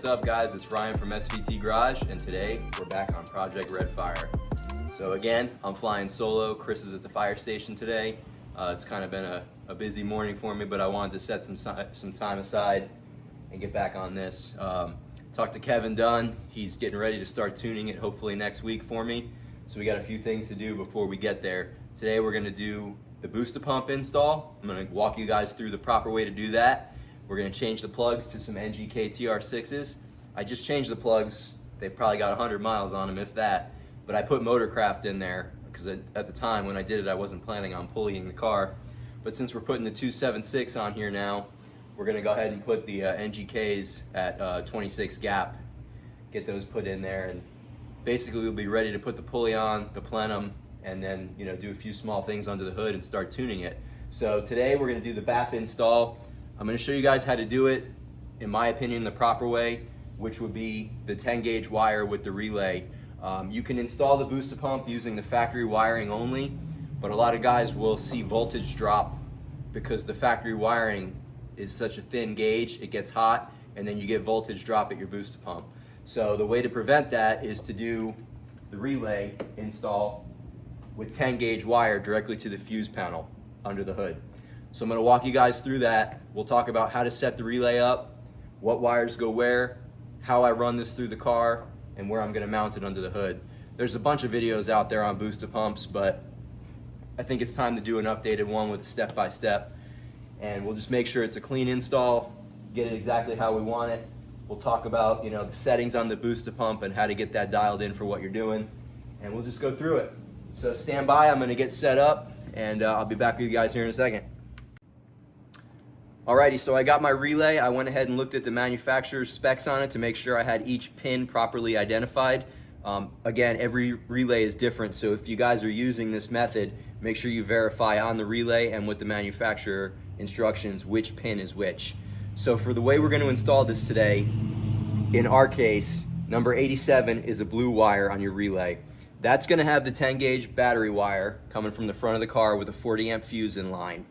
What's up guys, it's Ryan from SVT Garage, and today we're back on Project Redfire. So again, I'm flying solo. Chris is at the fire station today. It's kind of been a busy morning for me, but I wanted to set some time aside and get back on this. Talked to Kevin Dunn. He's getting ready to start tuning it hopefully next week for me. So we got a few things to do before we get there. Today we're gonna do the booster pump install. I'm gonna walk you guys through the proper way to do that. We're gonna change the plugs to some NGK TR6s. I just changed the plugs. They've probably got 100 miles on them, if that. But I put Motorcraft in there because at the time when I did it, I wasn't planning on pulleying the car. But since we're putting the 276 on here now, we're gonna go ahead and put the NGKs at 26 gap. Get those put in there, and basically we'll be ready to put the pulley on, the plenum, and then do a few small things under the hood and start tuning it. So today we're gonna do the BAP install. I'm gonna show you guys how to do it, in my opinion, the proper way, which would be the 10 gauge wire with the relay. You can install the booster pump using the factory wiring only, but a lot of guys will see voltage drop because the factory wiring is such a thin gauge, it gets hot, and then you get voltage drop at your booster pump. So the way to prevent that is to do the relay install with 10 gauge wire directly to the fuse panel under the hood. So I'm gonna walk you guys through that. We'll talk about how to set the relay up, what wires go where, how I run this through the car, and where I'm gonna mount it under the hood. There's a bunch of videos out there on booster pumps, but I think it's time to do an updated one with a step-by-step. And we'll just make sure it's a clean install, get it exactly how we want it. We'll talk about the settings on the booster pump and how to get that dialed in for what you're doing, and we'll just go through it. So stand by, I'm gonna get set up, and I'll be back with you guys here in a second. Alrighty, so I got my relay. I went ahead and looked at the manufacturer's specs on it to make sure I had each pin properly identified. Again, every relay is different, so if you guys are using this method, make sure you verify on the relay and with the manufacturer instructions which pin is which. So for the way we're going to install this today, in our case, number 87 is a blue wire on your relay. That's going to have the 10 gauge battery wire coming from the front of the car with a 40 amp fuse in line.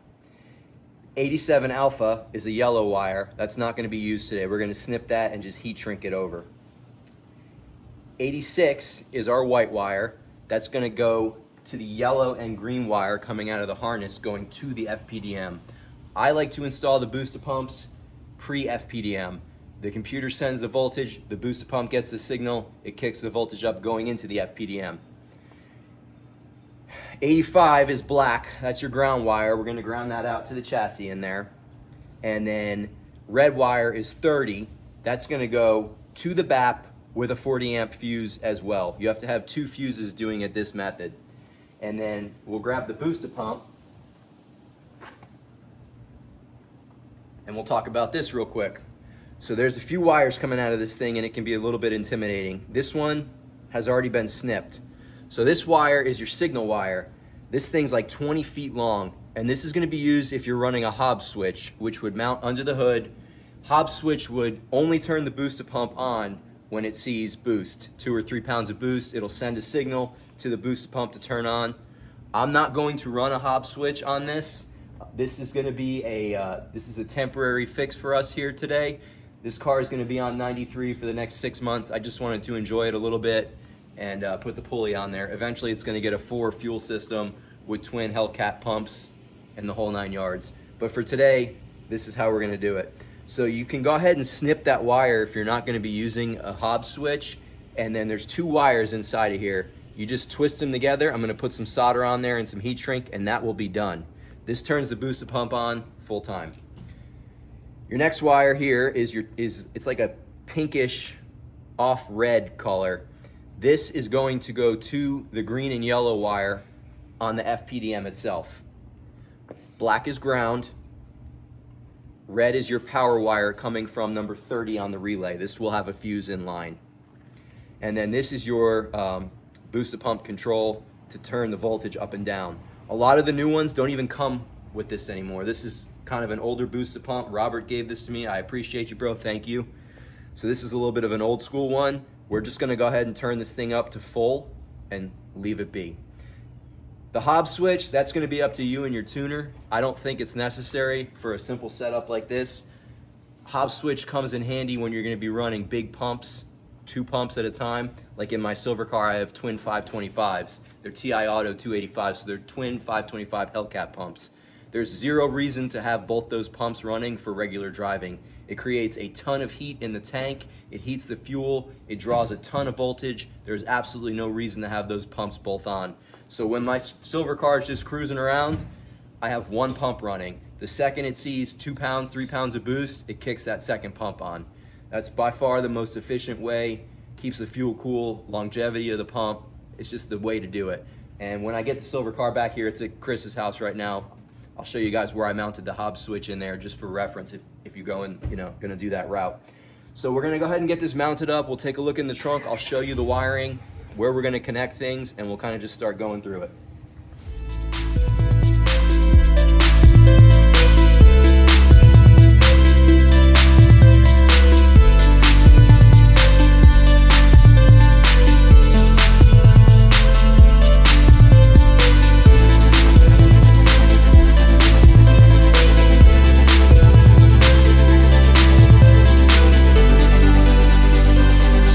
87 alpha is a yellow wire. That's not going to be used today. We're going to snip that and just heat shrink it over. 86 is our white wire. That's going to go to the yellow and green wire coming out of the harness going to the FPDM. I like to install the booster pumps pre-FPDM. The computer sends the voltage, the booster pump gets the signal, it kicks the voltage up going into the FPDM. 85 is black, that's your ground wire. We're gonna ground that out to the chassis in there. And then red wire is 30. That's gonna go to the BAP with a 40 amp fuse as well. You have to have two fuses doing it this method. And then we'll grab the booster pump, and we'll talk about this real quick. So there's a few wires coming out of this thing, and it can be a little bit intimidating. This one has already been snipped. So this wire is your signal wire. This thing's like 20 feet long, and this is gonna be used if you're running a Hobbs switch, which would mount under the hood. Hobbs switch would only turn the booster pump on when it sees boost. 2 or 3 pounds of boost, it'll send a signal to the booster pump to turn on. I'm not going to run a Hobbs switch on this. This is gonna be this is a temporary fix for us here today. This car is gonna be on 93 for the next 6 months. I just wanted to enjoy it a little bit and put the pulley on there. Eventually it's gonna get a 4 fuel system with twin Hellcat pumps and the whole 9 yards. But for today, this is how we're gonna do it. So you can go ahead and snip that wire if you're not gonna be using a Hobbs switch, and then there's 2 wires inside of here. You just twist them together. I'm gonna put some solder on there and some heat shrink, and that will be done. This turns the booster pump on full time. Your next wire here is it's like a pinkish off red color. This is going to go to the green and yellow wire on the FPDM itself. Black is ground. Red is your power wire coming from number 30 on the relay. This will have a fuse in line. And then this is your booster pump control to turn the voltage up and down. A lot of the new ones don't even come with this anymore. This is kind of an older booster pump. Robert gave this to me. I appreciate you, bro. Thank you. So this is a little bit of an old school one. We're just gonna go ahead and turn this thing up to full and leave it be. The Hobbs switch, that's gonna be up to you and your tuner. I don't think it's necessary for a simple setup like this. Hob switch comes in handy when you're going to be running big pumps, 2 pumps at a time. Like in my silver car, I have twin 525s. They're TI Auto 285s, so they're twin 525 Hellcat pumps. There's zero reason to have both those pumps running for regular driving. It creates a ton of heat in the tank, it heats the fuel, it draws a ton of voltage. There's absolutely no reason to have those pumps both on. So when my silver car is just cruising around, I have 1 pump running. The second it sees 2 pounds, 3 pounds of boost, it kicks that second pump on. That's by far the most efficient way, keeps the fuel cool, longevity of the pump. It's just the way to do it. And when I get the silver car back here, it's at Chris's house right now. I'll show you guys where I mounted the Hob switch in there just for reference if you're going, gonna do that route. So we're gonna go ahead and get this mounted up. We'll take a look in the trunk. I'll show you the wiring, where we're gonna connect things, and we'll kind of just start going through it.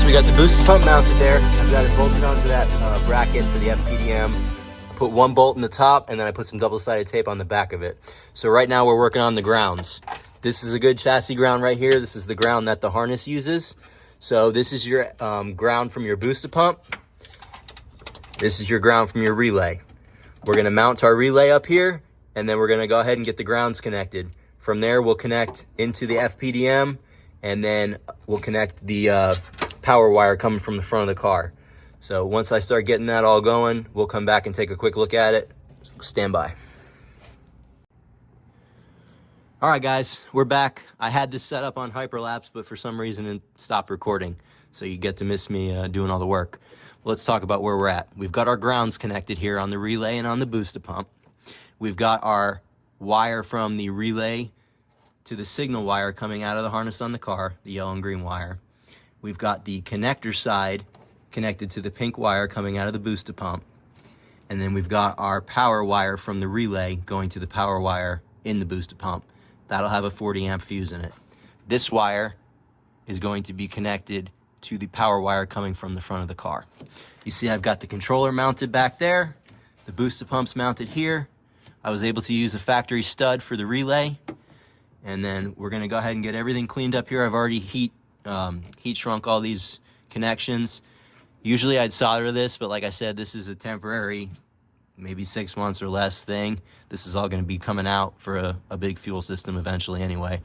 Got the boost pump mounted there. I've got it bolted onto that bracket for the FPDM. I put 1 bolt in the top, and then I put some double-sided tape on the back of it. So right now we're working on the grounds. This is a good chassis ground right here. This is the ground that the harness uses. So this is your ground from your booster pump. This is your ground from your relay. We're gonna mount our relay up here, and then we're gonna go ahead and get the grounds connected. From there, we'll connect into the FPDM, and then we'll connect the power wire coming from the front of the car. So once I start getting that all going, we'll come back and take a quick look at it. Stand by. All right, guys, we're back. I had this set up on hyperlapse, but for some reason it stopped recording. So you get to miss me doing all the work. Let's talk about where we're at. We've got our grounds connected here on the relay and on the booster pump. We've got our wire from the relay to the signal wire coming out of the harness on the car, the yellow and green wire. We've got the connector side connected to the pink wire coming out of the booster pump. And then we've got our power wire from the relay going to the power wire in the booster pump. That'll have a 40 amp fuse in it. This wire is going to be connected to the power wire coming from the front of the car. You see I've got the controller mounted back there. The booster pump's mounted here. I was able to use a factory stud for the relay. And then we're gonna go ahead and get everything cleaned up here. I've already heat shrunk all these connections. Usually I'd solder this, but like I said, this is a temporary, maybe 6 months or less thing. This is all going to be coming out for a big fuel system eventually anyway.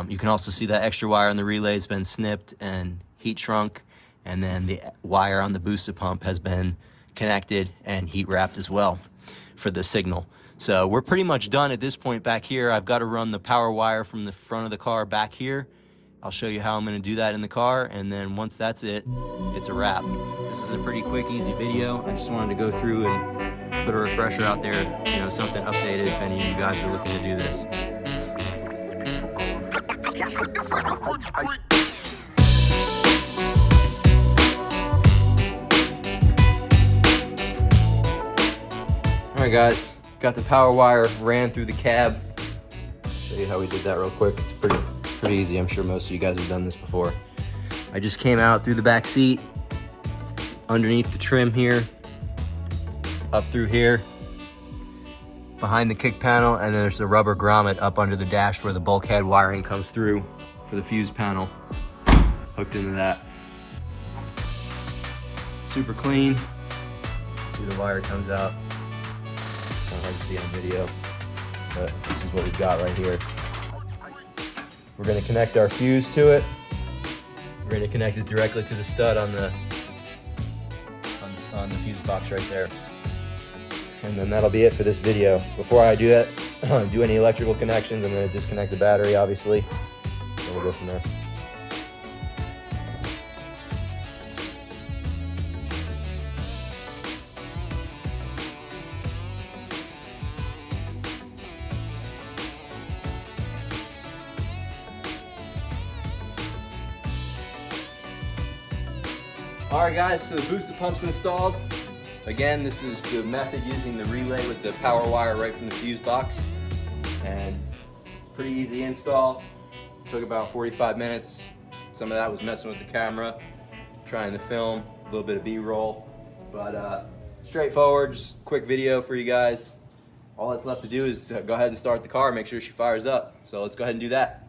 You can also see that extra wire on the relay has been snipped and heat shrunk, and then the wire on the booster pump has been connected and heat wrapped as well for the signal. So we're pretty much done at this point back here. I've got to run the power wire from the front of the car back here. I'll show you how I'm going to do that in the car, and then once that's it, it's a wrap. This is a pretty quick, easy video. I just wanted to go through and put a refresher out there, something updated if any of you guys are looking to do this. All right, guys, got the power wire ran through the cab. Show you how we did that real quick. It's pretty easy. I'm sure most of you guys have done this before. I just came out through the back seat, underneath the trim here, up through here, behind the kick panel, and then there's a rubber grommet up under the dash where the bulkhead wiring comes through for the fuse panel, hooked into that. Super clean. See the wire comes out. It's not hard to see on video, but this is what we've got right here. We're going to connect our fuse to it. We're going to connect it directly to the stud on the fuse box right there. And then that'll be it for this video. Before I do that, do any electrical connections, I'm going to disconnect the battery, obviously, and we'll go from there. Alright guys, so the booster pump's installed. Again, this is the method using the relay with the power wire right from the fuse box. And pretty easy install. Took about 45 minutes. Some of that was messing with the camera, trying to film, a little bit of B-roll. But straightforward, just quick video for you guys. All that's left to do is go ahead and start the car, make sure she fires up. So let's go ahead and do that.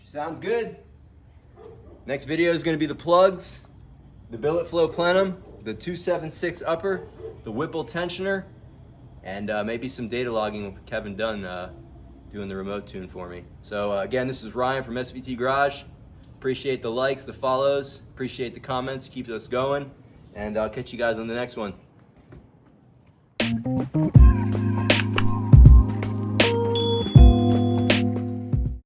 Sounds good. Next video is going to be the plugs, the billet flow plenum, the 276 upper, the Whipple tensioner, and maybe some data logging with Kevin Dunn doing the remote tune for me. So again, this is Ryan from SVT Garage. Appreciate the likes, the follows, appreciate the comments, keeps us going, and I'll catch you guys on the next one.